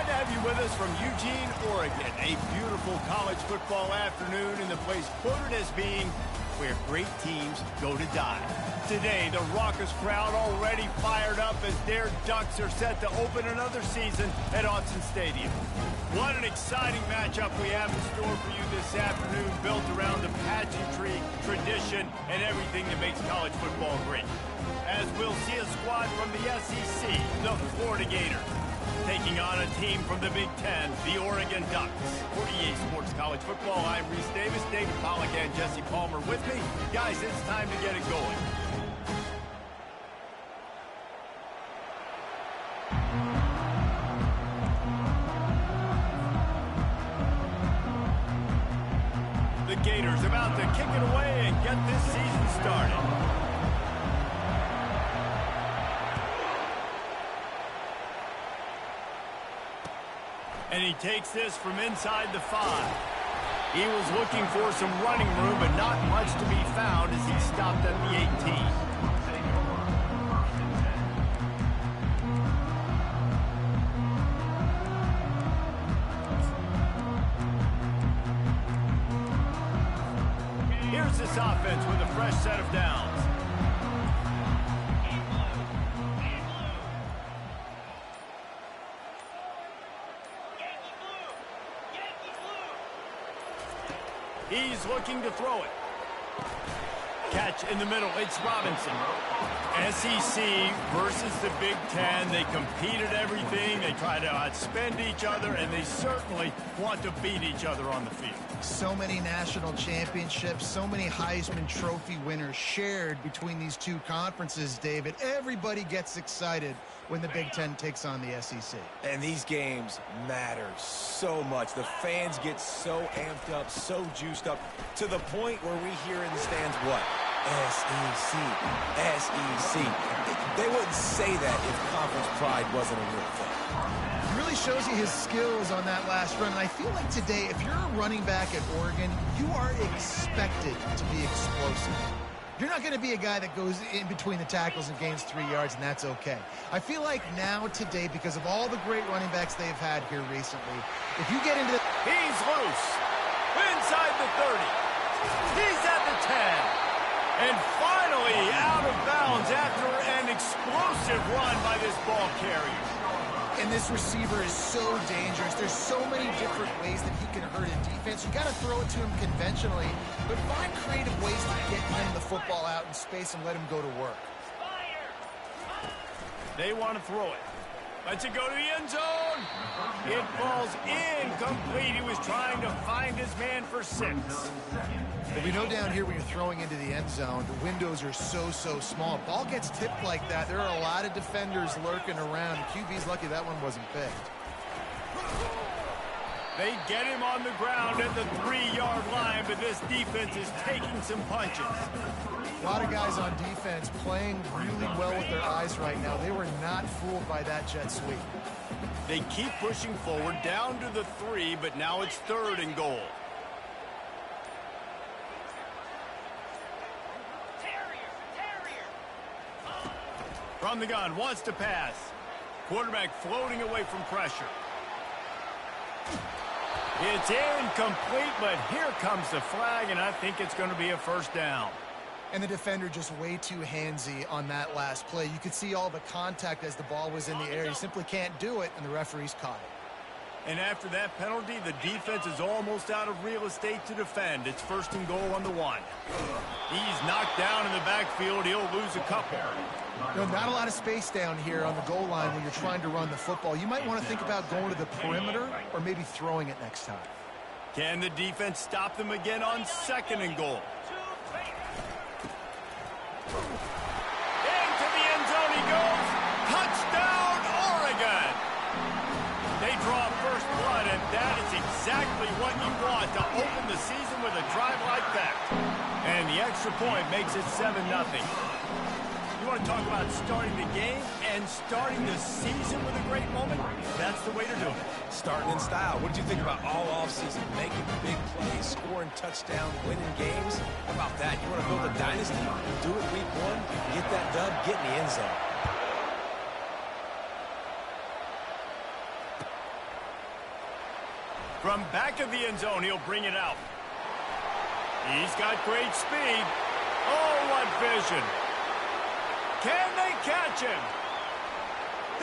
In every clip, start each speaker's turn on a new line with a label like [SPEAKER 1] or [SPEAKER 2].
[SPEAKER 1] to have you with us from Eugene, Oregon. A beautiful college football afternoon in the place quoted as being where great teams go to die. Today, the raucous crowd already fired up as their Ducks are set to open another season at Autzen Stadium. What an exciting matchup we have in store for you this afternoon, built around the pageantry, tradition, and everything that makes college football great. As we'll see a squad from the SEC, the Florida Gators, taking on a team from the Big Ten, the Oregon Ducks. For EA Sports College Football, I'm Reese Davis, David Pollack, and Jesse Palmer with me. Guys, it's time to get it going. The Gators about to kick it away and get this season started. And he takes this from inside the 5. He was looking for some running room, but not much to be found as he stopped at the 18. Here's this offense with a fresh set of downs. He's looking to throw it. Catch in the middle. It's Robinson. SEC versus the Big Ten. They compete at everything. They try to outspend each other, and they certainly want to beat each other on the field.
[SPEAKER 2] So many national championships, so many Heisman Trophy winners shared between these two conferences, David. Everybody gets excited when the Big Ten takes on the SEC.
[SPEAKER 3] And these games matter so much. The fans get so amped up, so juiced up, to the point where we hear in the stands what? SEC, SEC. They wouldn't say that if conference pride wasn't a real thing.
[SPEAKER 2] It really shows you his skills on that last run. And I feel like today, if you're a running back at Oregon, you are expected to be explosive. You're not going to be a guy that goes in between the tackles and gains 3 yards, and that's okay. I feel like now, today, because of all the great running backs they've had here recently, if you get into the...
[SPEAKER 1] He's loose. Inside the 30. He's at the 10. And finally out of bounds after an explosive run by this ball carrier.
[SPEAKER 2] And this receiver is so dangerous. There's so many different ways that he can hurt in defense. You got to throw it to him conventionally, but find creative ways to get him the football out in space and let him go to work.
[SPEAKER 1] They want to throw it. Lets it go to the end zone. It falls incomplete. He was trying to find his man for 6.
[SPEAKER 2] But we know down here when you're throwing into the end zone, the windows are so small. Ball gets tipped like that, there are a lot of defenders lurking around. QB's lucky that one wasn't picked.
[SPEAKER 1] They get him on the ground at the 3-yard line, but this defense is taking some punches.
[SPEAKER 2] A lot of guys on defense playing really well with their eyes right now. They were not fooled by that jet sweep.
[SPEAKER 1] They keep pushing forward down to the 3, but now it's 3rd and goal. From the gun, wants to pass. Quarterback floating away from pressure. It's incomplete, but here comes the flag, and I think it's going to be a 1st down.
[SPEAKER 2] And the defender just way too handsy on that last play. You could see all the contact as the ball was in the air. You simply can't do it, and the referee's caught it.
[SPEAKER 1] And after that penalty, the defense is almost out of real estate to defend. It's 1st and goal on the 1. He's knocked down in the backfield. He'll lose a couple.
[SPEAKER 2] No, not a lot of space down here on the goal line when you're trying to run the football. You might want to think about going to the perimeter or maybe throwing it next time.
[SPEAKER 1] Can the defense stop them again on 2nd and goal? Into the end zone he goes. Touchdown, Oregon! They draw first blood, and that is exactly what you want to open the season with a drive like that. And the extra point makes it 7-0. You want to talk about starting the game and starting the season with a great moment? That's the way to do it.
[SPEAKER 3] Starting in style. What did you think about all offseason? Making big plays, scoring touchdowns, winning games? How about that? You want to build a dynasty? Do it week 1, get that dub, get in the end zone.
[SPEAKER 1] From back of the end zone, he'll bring it out. He's got great speed. Oh, what vision. Can they catch him?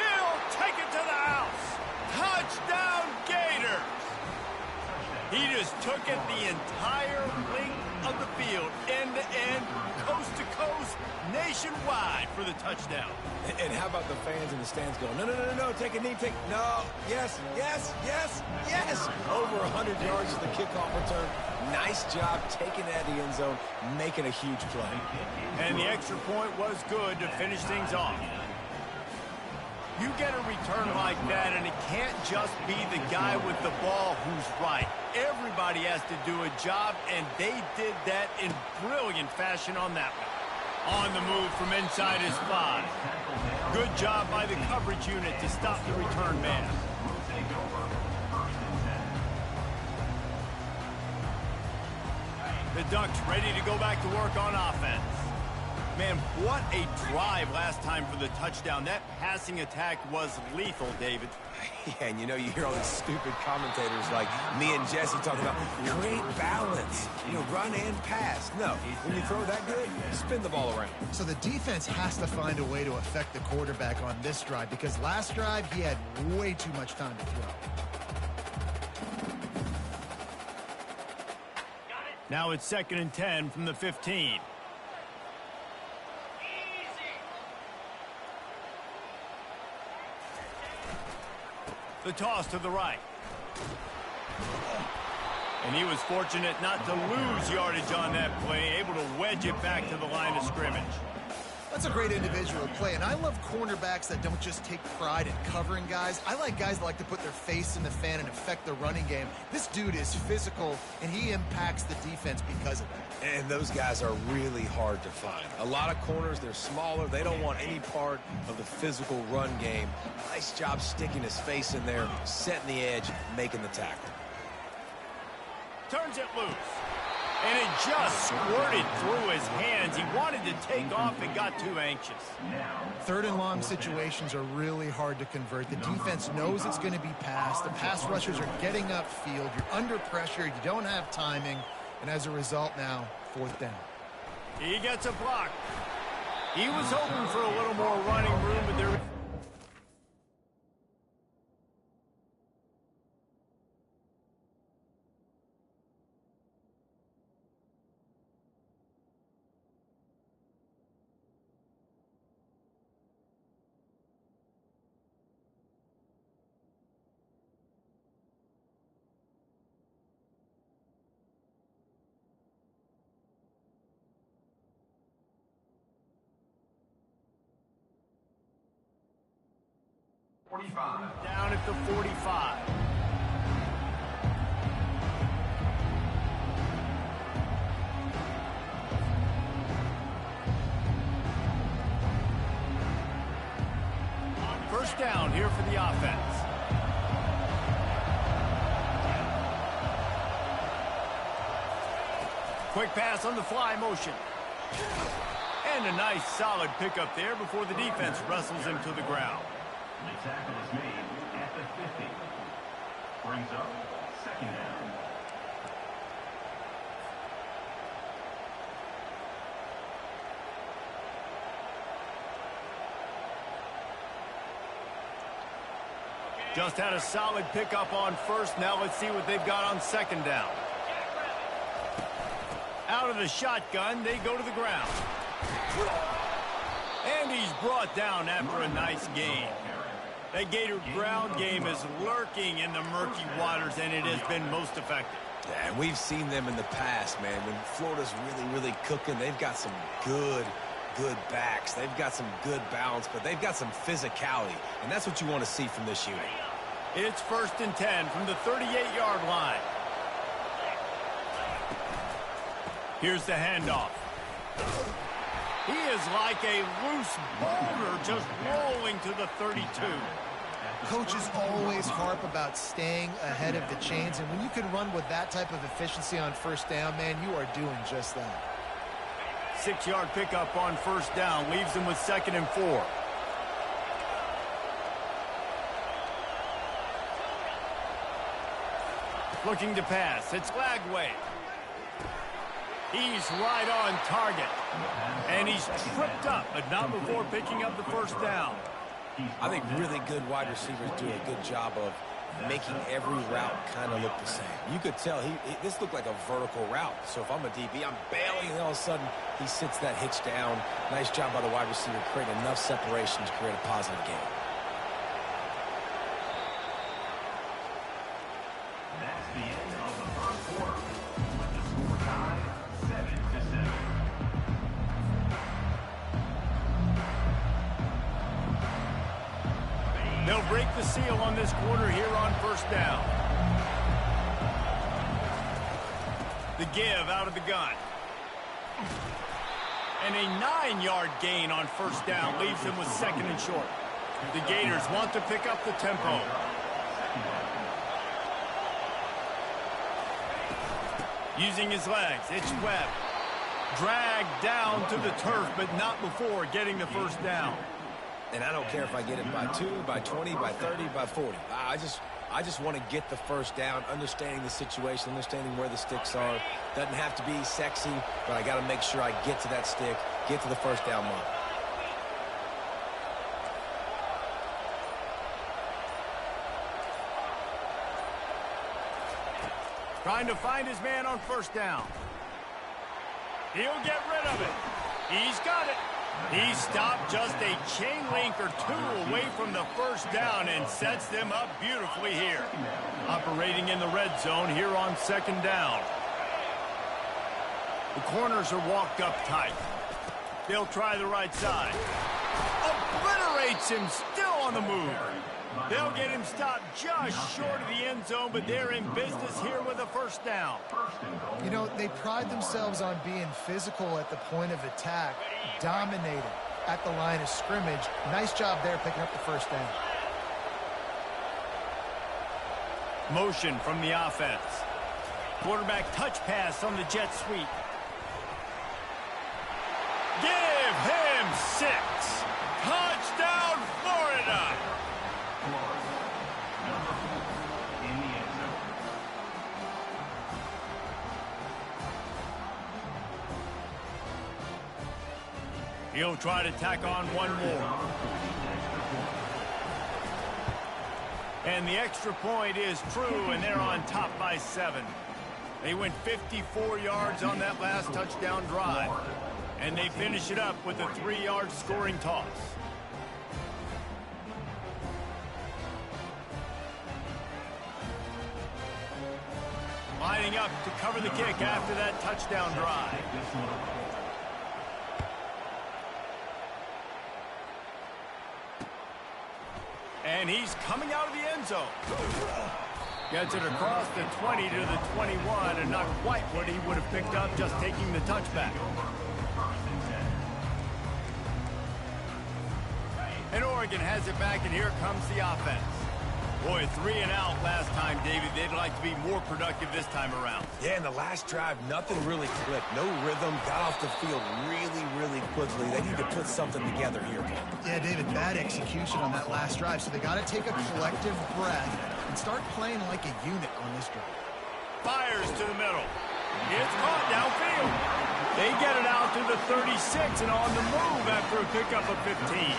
[SPEAKER 1] He'll take it to the house. Touchdown, Gators. He just took it the entire length of the field, end-to-end, coast-to-coast, nationwide for the touchdown.
[SPEAKER 3] And how about the fans in the stands going, no, no, no, no, no, take a knee, no, yes, yes, yes, yes. Over 100 yards to the kickoff return. Nice job taking that to the end zone, making a huge play.
[SPEAKER 1] And the extra point was good to finish things off. You get a return like that, and it can't just be the guy with the ball who's right. Everybody has to do a job, and they did that in brilliant fashion on that one. On the move from inside his 5. Good job by the coverage unit to stop the return man. The Ducks ready to go back to work on offense. Man, what a drive last time for the touchdown. That passing attack was lethal, David.
[SPEAKER 3] Yeah, and you know, you hear all these stupid commentators like me and Jesse talking about great balance, you know, run and pass. No, when you throw that good, spin the ball around.
[SPEAKER 2] So the defense has to find a way to affect the quarterback on this drive because last drive he had way too much time to throw.
[SPEAKER 1] Now it's 2nd and 10 from the 15. The toss to the right. And he was fortunate not to lose yardage on that play, able to wedge it back to the line of scrimmage.
[SPEAKER 2] That's a great individual play, and I love cornerbacks that don't just take pride in covering guys. I like guys that like to put their face in the fan and affect the running game. This dude is physical, and he impacts the defense because of that.
[SPEAKER 3] And those guys are really hard to find. A lot of corners, they're smaller. They don't want any part of the physical run game. Nice job sticking his face in there, setting the edge, making the tackle.
[SPEAKER 1] Turns it loose. And it just squirted through his hands. He wanted to take off and got too anxious.
[SPEAKER 2] 3rd and long situations are really hard to convert. The defense knows it's going to be passed. The pass rushers are getting upfield. You're under pressure. You don't have timing. And as a result now, 4th down.
[SPEAKER 1] He gets a block. He was hoping for a little more running room, but there... Down at the 45. First down here for the offense. Quick pass on the fly motion. And a nice solid pickup there before the defense wrestles him to the ground.
[SPEAKER 4] The tackle is made at the 50. Brings up 2nd down.
[SPEAKER 1] Just had a solid pickup on first. Now let's see what they've got on 2nd down. Out of the shotgun, they go to the ground. And he's brought down after a nice gain. That Gator ground game is lurking in the murky waters, and it has been most effective.
[SPEAKER 3] Yeah, and we've seen them in the past, man. When Florida's really, really cooking, they've got some good backs. They've got some good balance, but they've got some physicality, and that's what you want to see from this unit.
[SPEAKER 1] It's 1st and 10 from the 38-yard line. Here's the handoff. He is like a loose boulder just rolling to the 32.
[SPEAKER 2] Coaches always harp about staying ahead of the chains, and when you can run with that type of efficiency on 1st down, man, you are doing just that.
[SPEAKER 1] 6-yard pickup on 1st down leaves him with 2nd and 4. Looking to pass. It's Lagway. He's right on target. And he's tripped up, but not before picking up the first down.
[SPEAKER 3] I think really good wide receivers do a good job of making every route kind of look the same. You could tell this looked like a vertical route. So if I'm a DB, I'm bailing, and all of a sudden he sits that hitch down. Nice job by the wide receiver creating enough separation to create a positive game.
[SPEAKER 4] That's the end of the first quarter. With the score tied 7-7.
[SPEAKER 1] They'll break the seal on this quarter here on first down. The give out of the gun. And a 9-yard gain on first down leaves them with second and short. The Gators want to pick up the tempo. Using his legs, it's Webb. Dragged down to the turf, but not before getting the first down.
[SPEAKER 3] And I don't care if I get it by 2, by 20, by 30, by 40. I just want to get the first down, understanding the situation, understanding where the sticks are. Doesn't have to be sexy, but I got to make sure I get to that stick, get to the first down mark.
[SPEAKER 1] Trying to find his man on first down. He'll get rid of it. He's got it. He stopped just a chain link or two away from the first down and sets them up beautifully here. Operating in the red zone here on second down. The corners are walked up tight. They'll try the right side. Obliterates him, still on the move. They'll get him stopped just short of the end zone, but they're in business here with a first down.
[SPEAKER 2] You know, they pride themselves on being physical at the point of attack, dominating at the line of scrimmage. Nice job there picking up the first down.
[SPEAKER 1] Motion from the offense. Quarterback touch pass on the jet sweep. Give him 6. Touchdown, Florida.
[SPEAKER 4] In the end zone.
[SPEAKER 1] He'll try to tack on one more. And the extra point is true, and they're on top by 7. They went 54 yards on that last touchdown drive. And they finish it up with a 3-yard scoring toss. Lining up to cover the kick after that touchdown drive. And he's coming out of the end zone. Gets it across the 20 to the 21, and not quite what he would have picked up just taking the touchback. And Oregon has it back, and here comes the offense. Boy, 3 and out last time, David. They'd like to be more productive this time around.
[SPEAKER 3] Yeah, in the last drive, nothing really clicked. No rhythm, got off the field really quickly. They need to put something together here.
[SPEAKER 2] Yeah, David, bad execution on that last drive, so they got to take a collective breath and start playing like a unit on this drive.
[SPEAKER 1] Fires to the middle. It's caught downfield. They get it out to the 36 and on the move after a pickup of 15.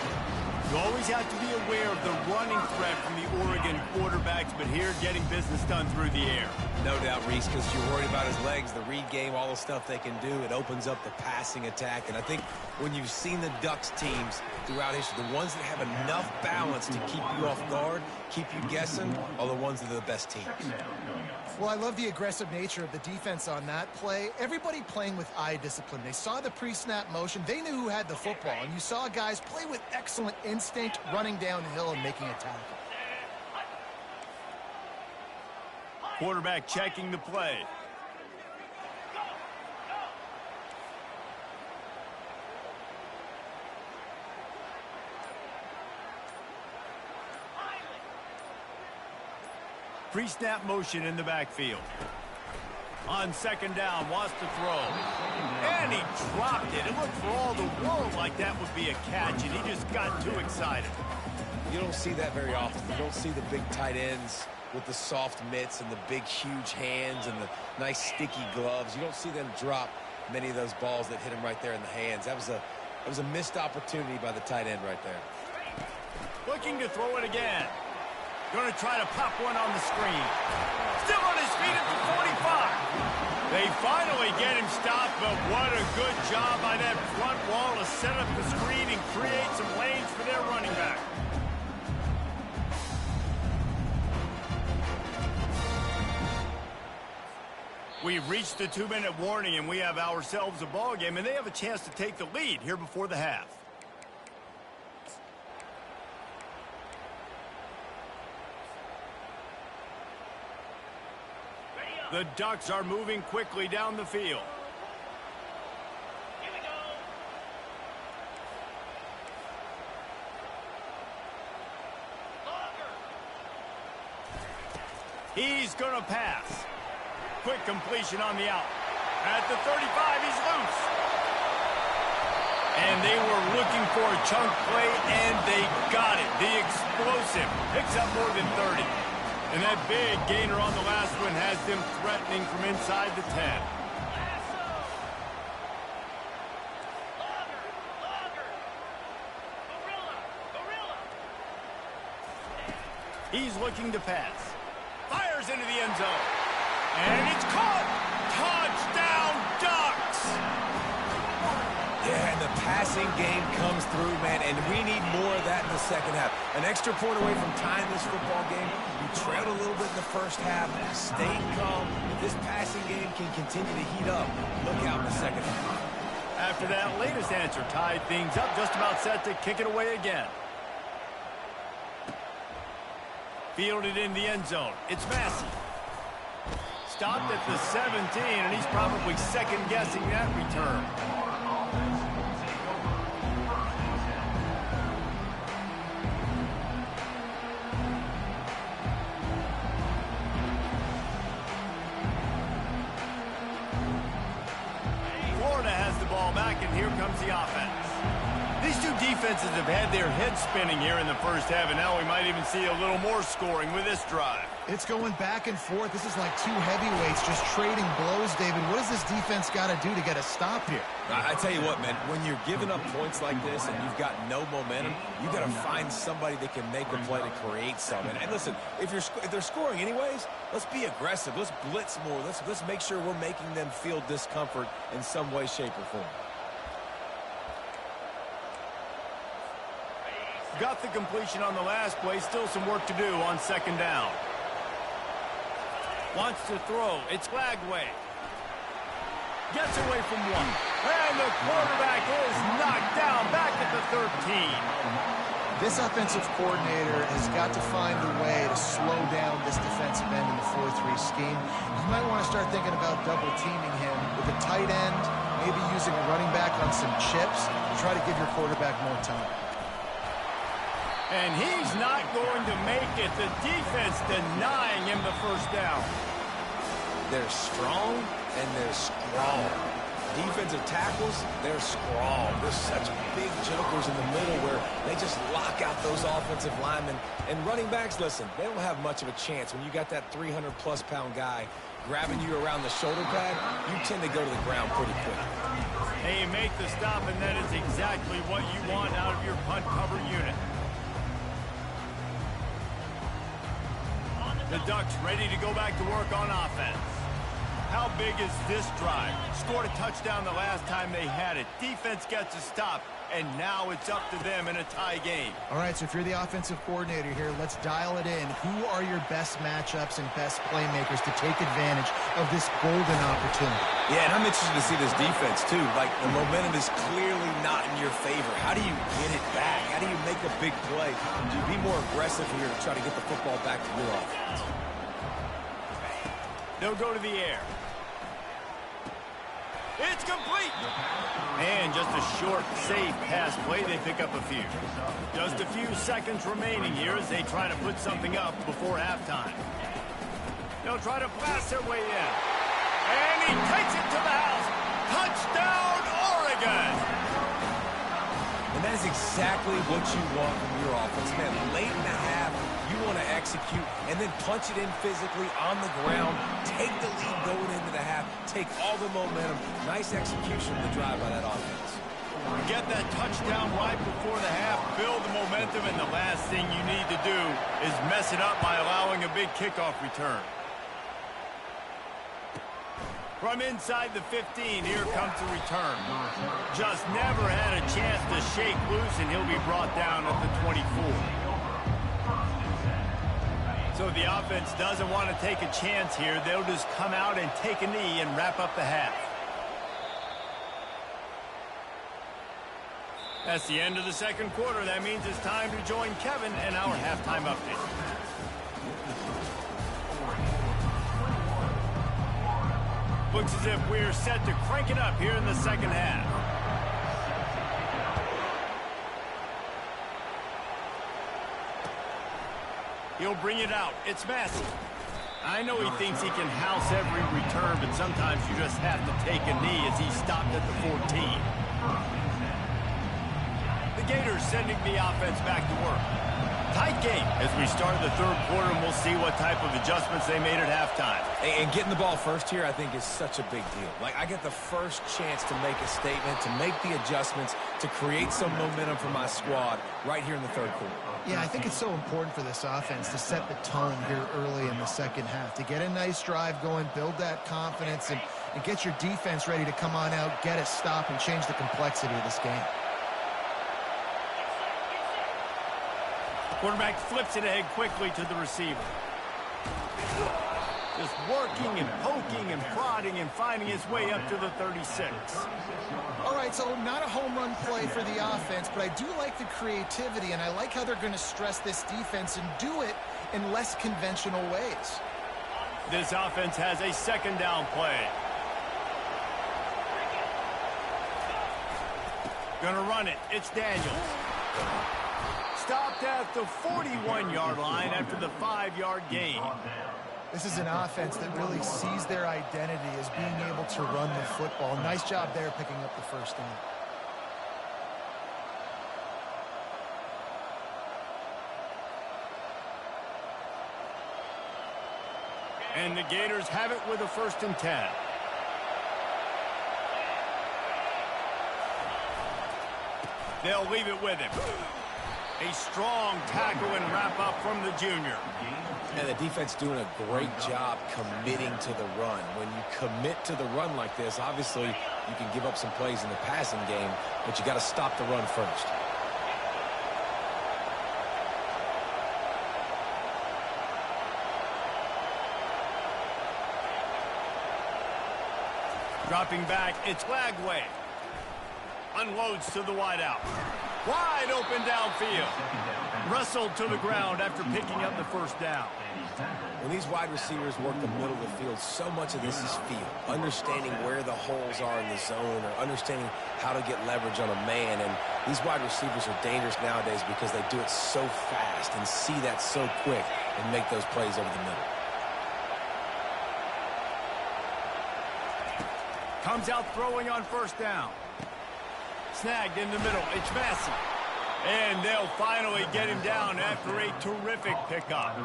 [SPEAKER 1] You always have to be aware of the running threat from the Oregon quarterbacks, but here getting business done through the air.
[SPEAKER 3] No doubt, Reese, because you're worried about his legs, the read game, all the stuff they can do. It opens up the passing attack. And I think when you've seen the Ducks teams throughout history, the ones that have enough balance to keep you off guard, keep you guessing, are the ones that are the best teams.
[SPEAKER 2] Well, I love the aggressive nature of the defense on that play. Everybody playing with eye discipline. They saw the pre-snap motion. They knew who had the football. And you saw guys play with excellent instinct, running downhill and making a tackle.
[SPEAKER 1] Quarterback checking the play. Pre-snap motion in the backfield. On second down, wants to throw. And he dropped it. It looked for all the world like that would be a catch, and he just got too excited.
[SPEAKER 3] You don't see that very often. You don't see the big tight ends with the soft mitts and the big, huge hands and the nice, sticky gloves. You don't see them drop many of those balls that hit him right there in the hands. That was a missed opportunity by the tight end right there.
[SPEAKER 1] Looking to throw it again. Going to try to pop one on the screen. Still on his feet at the 45. They finally get him stopped, but what a good job by that front wall to set up the screen and create some lanes for their running back. We've reached the 2-minute warning, and we have ourselves a ball game, and they have a chance to take the lead here before the half. The Ducks are moving quickly down the field.
[SPEAKER 5] Here we go.
[SPEAKER 1] He's going to pass. Quick completion on the out. At the 35, he's loose. And they were looking for a chunk play, and they got it. The explosive picks up more than 30. And that big gainer on the last one has them threatening from inside the 10. He's looking to pass. Fires into the end zone. And it's caught. Touchdown, Ducks.
[SPEAKER 3] Yeah, and the passing game comes through, man, and we need more of that in the second half. An extra point away from tying this football game. You trailed a little bit in the first half, stayed calm. This passing game can continue to heat up. Look out in the second half.
[SPEAKER 1] After that latest answer tied things up, just about set to kick it away again. Fielded in the end zone. It's Massey. Stopped at the 17, and he's probably second-guessing that return. Florida has the ball back, and here comes the offense. These two defenses have had their heads spinning here in the first half, and now we might even see a little more scoring with this drive.
[SPEAKER 2] It's going back and forth. This is like two heavyweights just trading blows, David. What does this defense got to do to get a stop here?
[SPEAKER 3] I tell you what, man, when you're giving up points like this and you've got no momentum, you got to find somebody that can make a play to create something. And listen, if they're scoring anyways, let's be aggressive. Let's blitz more. Let's make sure we're making them feel discomfort in some way, shape, or form.
[SPEAKER 1] Got the completion on the last play. Still some work to do on second down. Wants to throw. It's Lagway. Gets away from one. And the quarterback is knocked down back at the 13.
[SPEAKER 2] This offensive coordinator has got to find a way to slow down this defensive end in the 4-3 scheme. You might want to start thinking about double-teaming him with a tight end, maybe using a running back on some chips to try to give your quarterback more time.
[SPEAKER 1] And he's not going to make it. The defense denying him the first down.
[SPEAKER 3] They're strong and they're strong. Defensive tackles, they're strong. They're such big jokers in the middle where they just lock out those offensive linemen. And running backs, listen, they don't have much of a chance. When you got that 300-plus pound guy grabbing you around the shoulder pad, you tend to go to the ground pretty quick.
[SPEAKER 1] They make the stop, and that is exactly what you want out of your punt cover unit. The Ducks ready to go back to work on offense. How big is this drive? Scored a touchdown the last time they had it. Defense gets a stop, and now it's up to them in a tie game.
[SPEAKER 2] All right, so if you're the offensive coordinator here, let's dial it in. Who are your best matchups and best playmakers to take advantage of this golden opportunity?
[SPEAKER 3] Yeah, and I'm interested to see this defense, too. Like, the momentum is clearly not in your favor. How do you get it back? How do you make a big play? Do you be more aggressive here to try to get the football back to your offense?
[SPEAKER 1] They'll go to the air. It's complete. And just a short, safe pass play. They pick up a few. Just a few seconds remaining here as they try to put something up before halftime. They'll try to blast their way in. And he takes it to the house. Touchdown, Oregon.
[SPEAKER 3] And that is exactly what you want from your offense. Man, late in the half, You want to execute and then punch it in physically on the ground, take the lead going into the half, take all the momentum. Nice execution of the drive by that offense.
[SPEAKER 1] Get that touchdown right before the half, build the momentum, and the last thing you need to do is mess it up by allowing a big kickoff return. From inside the 15, here comes the return. Just never had a chance to shake loose, and he'll be brought down at the 24. So the offense doesn't want to take a chance here. They'll just come out and take a knee and wrap up the half. That's the end of the second quarter. That means it's time to join Kevin and our halftime update. Looks as if we're set to crank it up here in the second half. He'll bring it out. It's Massey. I know he thinks he can house every return, but sometimes you just have to take a knee as he stopped at the 14. The Gators sending the offense back to work. Tight game as we start the third quarter, and we'll see what type of adjustments they made at halftime.
[SPEAKER 3] And getting the ball first here, I think, is such a big deal. Like, I get the first chance to make a statement, to make the adjustments, to create some momentum for my squad right here in the third quarter.
[SPEAKER 2] Yeah, I think it's so important for this offense to set the tone here early in the second half, to get a nice drive going, build that confidence, and get your defense ready to come on out, get a stop, and change the complexity of this game.
[SPEAKER 1] Quarterback flips it ahead quickly to the receiver. Just working and poking and prodding and finding his way up to the 36.
[SPEAKER 2] All right, so not a home run play for the offense, but I do like the creativity, and I like how they're going to stress this defense and do it in less conventional ways.
[SPEAKER 1] This offense has a second down play. Gonna run it. It's Daniels. Stopped at the 41-yard line after the 5-yard gain.
[SPEAKER 2] This is an offense that really sees their identity as being able to run the football. Nice job there picking up the first down.
[SPEAKER 1] And the Gators have it with a 1st and 10. They'll leave it with him. A strong tackle and wrap up from the junior.
[SPEAKER 3] And the defense doing a great job committing to the run. When you commit to the run like this, obviously you can give up some plays in the passing game, but you got to stop the run first.
[SPEAKER 1] Dropping back, it's Lagway. Unloads to the wideout. Wide open downfield. Wrestled to the ground after picking up the first down.
[SPEAKER 3] When these wide receivers work the middle of the field, so much of this is feel. Understanding where the holes are in the zone, or understanding how to get leverage on a man. And these wide receivers are dangerous nowadays because they do it so fast and see that so quick and make those plays over the middle.
[SPEAKER 1] Comes out throwing on 1st down. Snagged in the middle. It's Massey. And they'll finally get him down after a terrific pickup.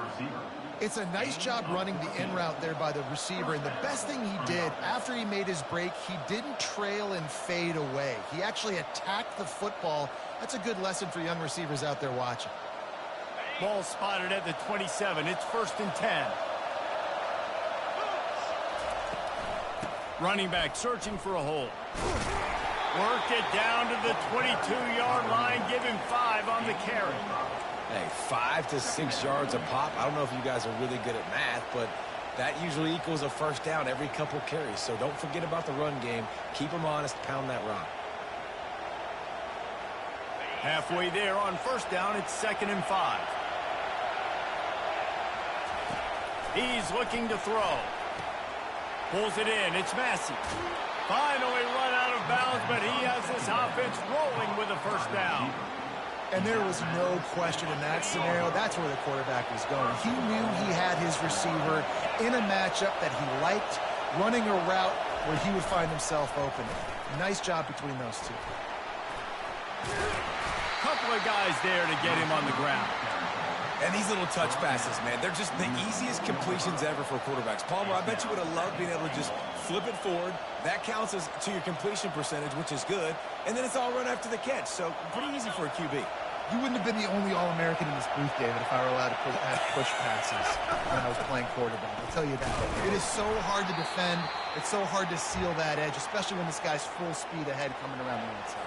[SPEAKER 2] It's a nice job running the in route there by the receiver. And the best thing he did after he made his break, he didn't trail and fade away. He actually attacked the football. That's a good lesson for young receivers out there watching.
[SPEAKER 1] Ball spotted at the 27. It's 1st and 10. Running back searching for a hole. Work it down to the 22-yard line. Give him 5 on the carry.
[SPEAKER 3] Hey, 5 to 6 yards a pop. I don't know if you guys are really good at math, but that usually equals a 1st down every couple carries. So don't forget about the run game. Keep them honest. Pound that rock.
[SPEAKER 1] Halfway there on 1st down. It's 2nd and 5. He's looking to throw. Pulls it in. It's Massey. Finally run out of bounds, but he has this offense rolling with a 1st down.
[SPEAKER 2] And there was no question in that scenario. That's where the quarterback was going. He knew he had his receiver in a matchup that he liked, running a route where he would find himself open. Nice job between those two.
[SPEAKER 1] Couple of guys there to get him on the ground.
[SPEAKER 3] And these little touch passes, man, they're just the easiest completions ever for quarterbacks. Palmer, I bet you would have loved being able to just flip it forward. That counts as to your completion percentage, which is good. And then it's all run after the catch. So pretty easy for a QB.
[SPEAKER 2] You wouldn't have been the only All-American in this booth, David, if I were allowed to have push passes when I was playing quarterback. I'll tell you that. It is so hard to defend. It's so hard to seal that edge, especially when this guy's full speed ahead coming around the outside.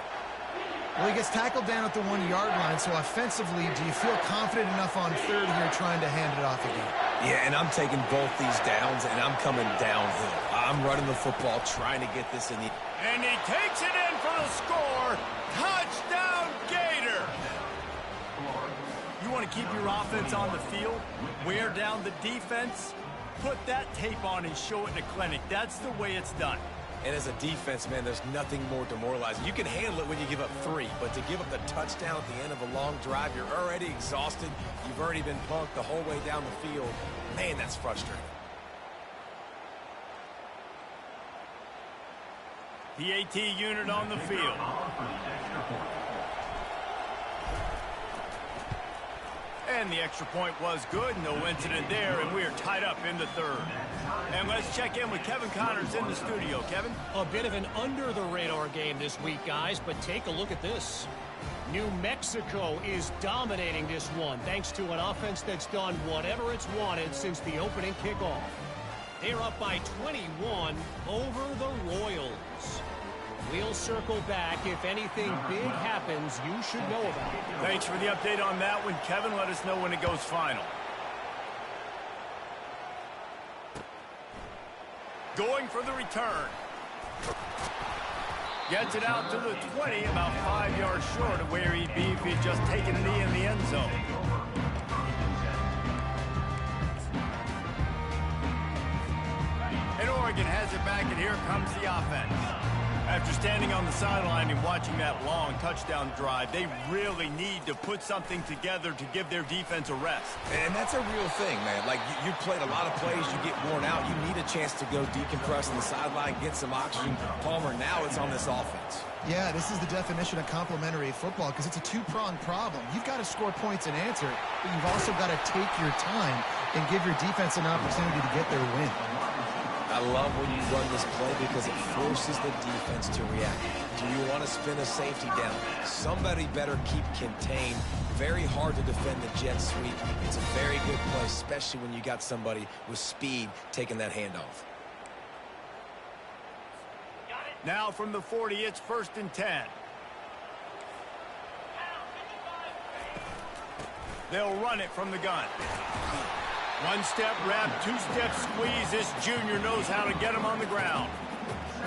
[SPEAKER 2] Well, he gets tackled down at the 1-yard line, so offensively, do you feel confident enough on third here trying to hand it off again?
[SPEAKER 3] Yeah, and I'm taking both these downs, and I'm coming downhill. I'm running the football, trying to get this in the...
[SPEAKER 1] And he takes it in for the score. Touchdown, Gator! You want to keep your offense on the field, wear down the defense, put that tape on and show it in the clinic. That's the way it's done.
[SPEAKER 3] And as a defense, man, there's nothing more demoralizing. You can handle it when you give up 3, but to give up the touchdown at the end of a long drive, you're already exhausted. You've already been punked the whole way down the field. Man, that's frustrating.
[SPEAKER 1] The AT unit on the field. And the extra point was good. No incident there, and we are tied up in the third. And let's check in with Kevin Connors in the studio. Kevin?
[SPEAKER 5] A bit of an under-the-radar game this week, guys, but take a look at this. New Mexico is dominating this one, thanks to an offense that's done whatever it's wanted since the opening kickoff. They're up by 21 over the Royals. We'll circle back. If anything big happens, you should know about it.
[SPEAKER 1] Thanks for the update on that one, Kevin. Let us know when it goes final. Going for the return. Gets it out to the 20, about 5 yards short of where he'd be if he'd just taken a knee in the end zone. And Oregon has it back, and here comes the offense. After standing on the sideline and watching that long touchdown drive, they really need to put something together to give their defense a rest.
[SPEAKER 3] And that's a real thing, man. Like, you played a lot of plays, you get worn out. You need a chance to go decompress on the sideline, get some oxygen. Palmer, now it's on this offense.
[SPEAKER 2] Yeah, this is the definition of complementary football because it's a two-pronged problem. You've got to score points and answer it, but you've also got to take your time and give your defense an opportunity to get their win.
[SPEAKER 3] I love when you run this play because it forces the defense to react. Do you want to spin a safety down? Somebody better keep contained. Very hard to defend the jet sweep. It's a very good play, especially when you got somebody with speed taking that handoff.
[SPEAKER 1] Now from the 40, it's 1st and 10. They'll run it from the gun. One-step wrap, two-step squeeze. This junior knows how to get him on the ground.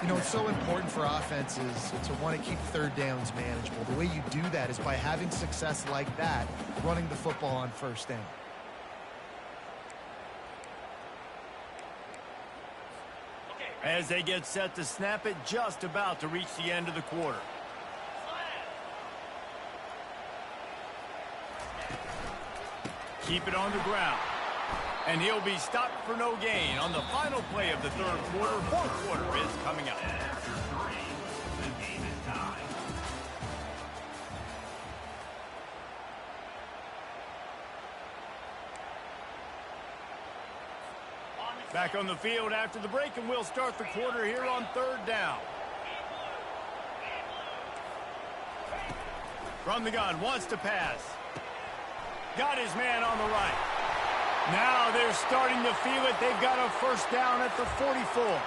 [SPEAKER 2] You know, it's so important for offenses to want to keep third downs manageable. The way you do that is by having success like that, running the football on 1st down.
[SPEAKER 1] As they get set to snap it, just about to reach the end of the quarter. Keep it on the ground. And he'll be stopped for no gain on the final play of the third quarter. Fourth quarter is coming up.
[SPEAKER 4] After 3, the game is tied.
[SPEAKER 1] Back on the field after the break, and we'll start the quarter here on 3rd down. From the gun, wants to pass. Got his man on the right. Now they're starting to feel it. They've got a 1st down at the 44.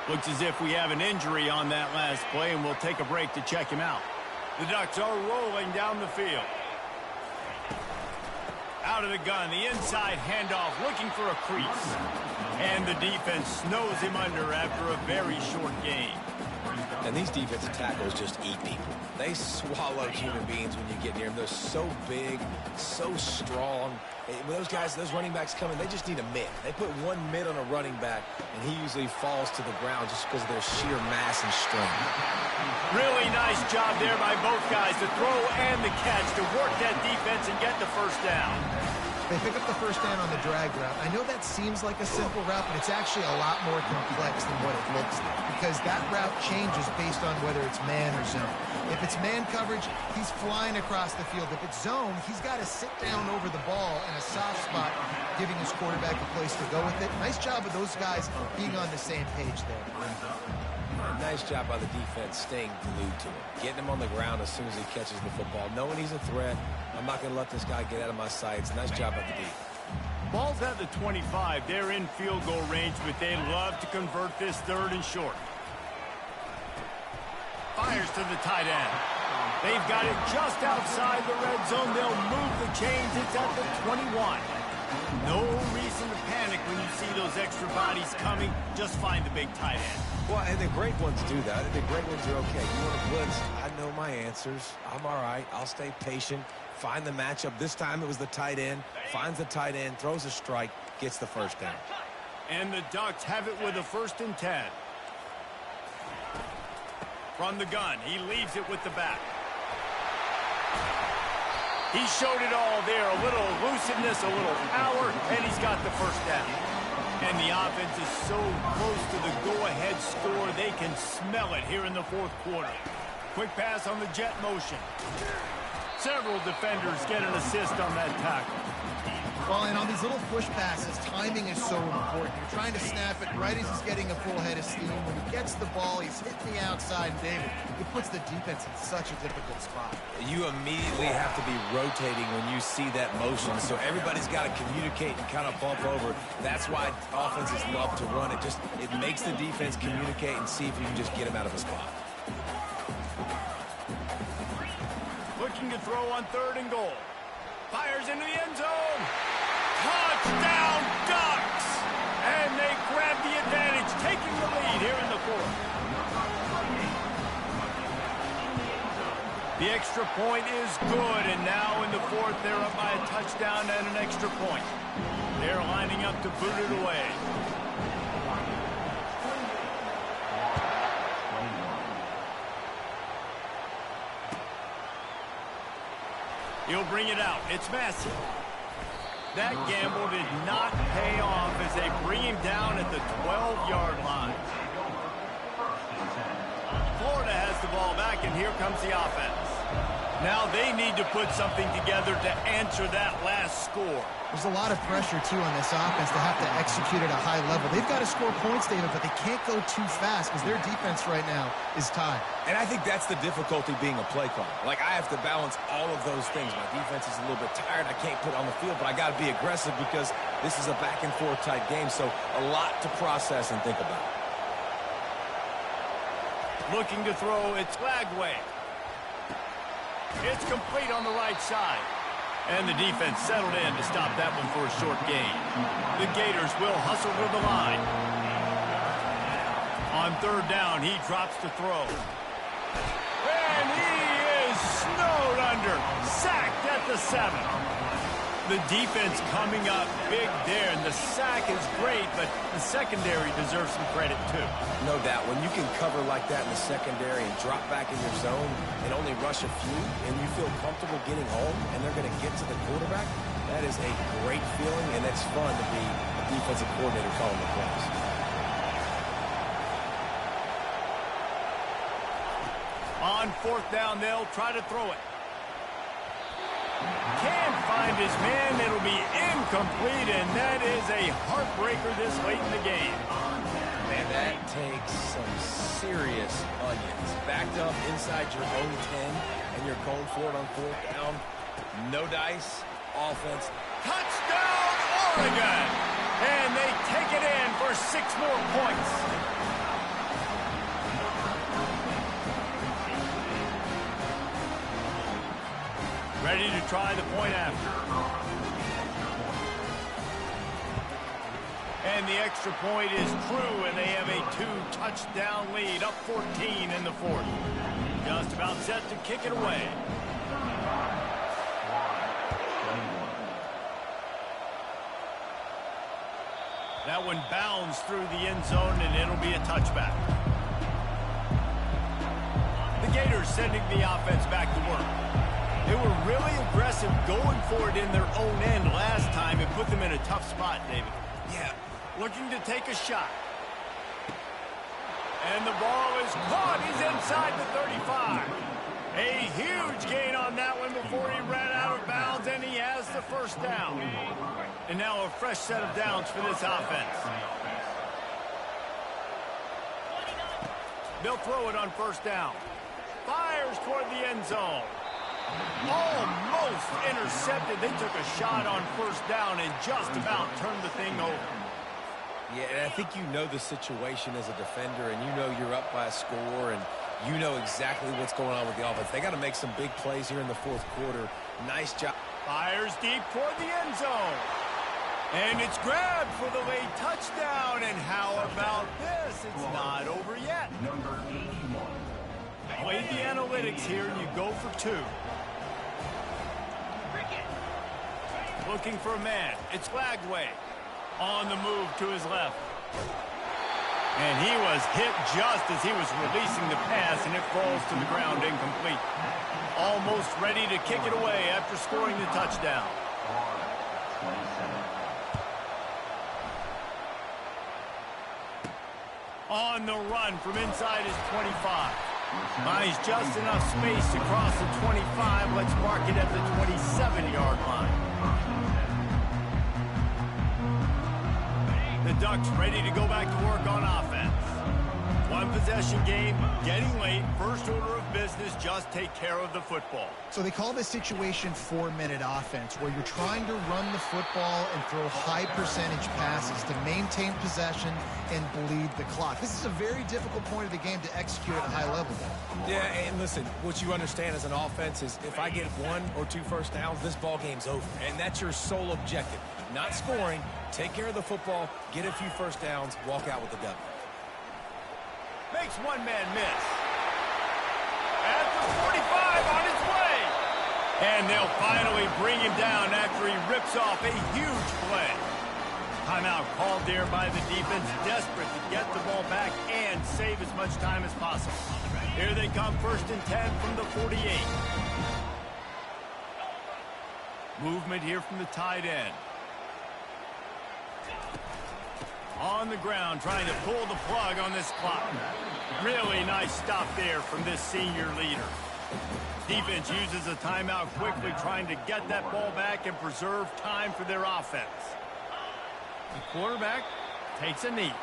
[SPEAKER 1] Looks as if we have an injury on that last play, and we'll take a break to check him out. The Ducks are rolling down the field. Out of the gun, the inside handoff, looking for a crease. And the defense snows him under after a very short game.
[SPEAKER 3] And these defensive tackles just eat people. They swallow human beings when you get near them. They're so big, so strong. When those guys, those running backs come in, they just need a mid. They put one mid on a running back, and he usually falls to the ground just because of their sheer mass and strength.
[SPEAKER 1] Really nice job there by both guys, the throw and the catch, to work that defense and get the 1st down.
[SPEAKER 2] They pick up the 1st down on the drag route. I know that seems like a simple route, but it's actually a lot more complex than what it looks like. because that route changes based on whether it's man or zone. If it's man coverage, he's flying across the field. If it's zone, he's got to sit down over the ball in a soft spot, giving his quarterback a place to go with it. Nice job of those guys being on the same page there.
[SPEAKER 3] Nice job by the defense staying glued to him, getting him on the ground as soon as he catches the football, knowing he's a threat. I'm not going to let this guy get out of my sights. Nice job by the D.
[SPEAKER 1] Ball's at the 25. They're in field goal range, but they'd love to convert this 3rd and short. Fires to the tight end. They've got it just outside the red zone. They'll move the chains. It's at the 21. No reason to panic when you see those extra bodies coming. Just find the big tight end.
[SPEAKER 3] Well, and the great ones do that. The great ones are okay. You want to blitz? I know my answers. I'm all right. I'll stay patient. Find the matchup. This time it was the tight end. Finds the tight end, throws a strike, gets the first down.
[SPEAKER 1] And the Ducks have it with a 1st and 10. From the gun, he leaves it with the back. He showed it all there. A little elusiveness, a little power, and he's got the first down. And the offense is so close to the go-ahead score, they can smell it here in the 4th quarter. Quick pass on the jet motion. Several defenders get an assist on that tackle.
[SPEAKER 2] Well, and on these little push passes, timing is so important. You're trying to snap it right as he's getting a full head of steam. When he gets the ball, he's hitting the outside, and David, it puts the defense in such a difficult spot.
[SPEAKER 3] You immediately have to be rotating when you see that motion, so everybody's got to communicate and kind of bump over. That's why offenses love to run it. It makes the defense communicate and see if you can just get him out of a spot.
[SPEAKER 1] Looking to throw on 3rd and goal. Fires into the end zone. Touchdown, Ducks! And they grab the advantage, taking the lead here in the 4th. The extra point is good, and now in the 4th, they're up by a touchdown and an extra point. They're lining up to boot it away. He'll bring it out. It's Massey. That gamble did not pay off as they bring him down at the 12-yard line. Florida has the ball back, and here comes the offense. Now they need to put something together to answer that last score.
[SPEAKER 2] There's a lot of pressure, too, on this offense to have to execute at a high level. They've got to score points, David, but they can't go too fast because their defense right now is tied.
[SPEAKER 3] And I think that's the difficulty being a play caller. Like, I have to balance all of those things. My defense is a little bit tired. I can't put it on the field, but I got to be aggressive because this is a back-and-forth type game, so a lot to process and think about.
[SPEAKER 1] Looking to throw, it's Lagway. It's complete on the right side. And the defense settled in to stop that one for a short gain. The Gators will hustle to the line. On 3rd down, he drops to throw. And he is snowed under. Sacked at the 7. The defense coming up big there, and the sack is great, but the secondary deserves some credit too.
[SPEAKER 3] No doubt. When you can cover like that in the secondary and drop back in your zone and only rush a few, and you feel comfortable getting home, and they're going to get to the quarterback, that is a great feeling, and it's fun to be a defensive coordinator calling the plays.
[SPEAKER 1] On 4th down, they'll try to throw it. Can't find his man. It'll be incomplete, and that is a heartbreaker this late in the game.
[SPEAKER 3] Man, that takes some serious onions. Backed up inside your own 10, and you're going for it on 4th down. No dice. Offense.
[SPEAKER 1] Touchdown, Oregon! And they take it in for 6 more points. Ready to try the point after. And the extra point is true, and they have a 2-touchdown lead, up 14 in the 4th. Just about set to kick it away. That one bounds through the end zone, and it'll be a touchback. The Gators sending the offense back to work. They were really aggressive going for it in their own end last time. It put them in a tough spot, David. Yeah, looking to take a shot. And the ball is caught. He's inside the 35. A huge gain on that one before he ran out of bounds, and he has the first down. And now a fresh set of downs for this offense. They'll throw it on first down. Fires toward the end zone. Almost intercepted. They took a shot on first down and just about turned the thing over.
[SPEAKER 3] Yeah, and I think you know the situation as a defender, and you know you're up by a score, and you know exactly what's going on with the offense. They got to make some big plays here in the fourth quarter. Nice job.
[SPEAKER 1] Fires deep toward the end zone. And it's grabbed for the late touchdown. And how about this? It's not over yet.
[SPEAKER 4] Number 81.
[SPEAKER 1] Play the analytics here, and you go for two. Looking for a man. It's Lagway. On the move to his left. And he was hit just as he was releasing the pass, and it falls to the ground incomplete. Almost ready to kick it away after scoring the touchdown. On the run from inside his 25. Buys just enough space to cross the 25. Let's mark it at the 27-yard line. The Ducks ready to go back to work on offense. One possession game, getting late. First order of business, just take care of the football.
[SPEAKER 2] So they call this situation 4-minute offense, where you're trying to run the football and throw high percentage passes to maintain possession and bleed the clock. This is a very difficult point of the game to execute at a high level.
[SPEAKER 3] Yeah, and listen, what you understand as an offense is if I get 1 or 2 first downs, this ball game's over. And that's your sole objective. Not scoring, take care of the football, get a few first downs, walk out with the W.
[SPEAKER 1] Makes one man miss. At the 45 on his way. And they'll finally bring him down after he rips off a huge play. Timeout called there by the defense, desperate to get the ball back and save as much time as possible. Here they come, 1st and 10 from the 48. Movement here from the tight end. On the ground, trying to pull the plug on this clock. Really nice stop there from this senior leader. Defense uses a timeout quickly, trying to get that ball back and preserve time for their offense. The quarterback takes a knee.